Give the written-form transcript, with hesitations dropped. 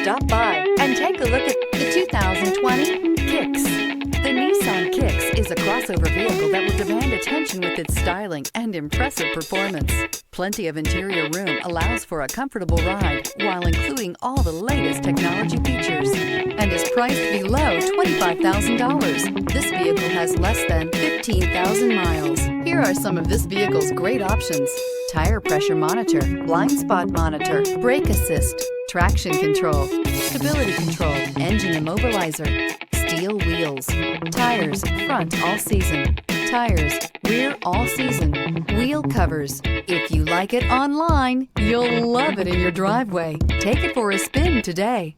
Stop by and take a look at the 2020 Kicks. The Nissan Kicks is a crossover vehicle that will demand attention with its styling and impressive performance. Plenty of interior room allows for a comfortable ride while including all the latest technology features and is priced below $25,000. This vehicle has less than 15,000 miles. Here are some of this vehicle's great options: tire pressure monitor, blind spot monitor, brake assist, traction control, stability control, engine immobilizer, steel wheels, tires front all season, tires rear all season, wheel covers. If you like it online, you'll love it in your driveway. Take it for a spin today.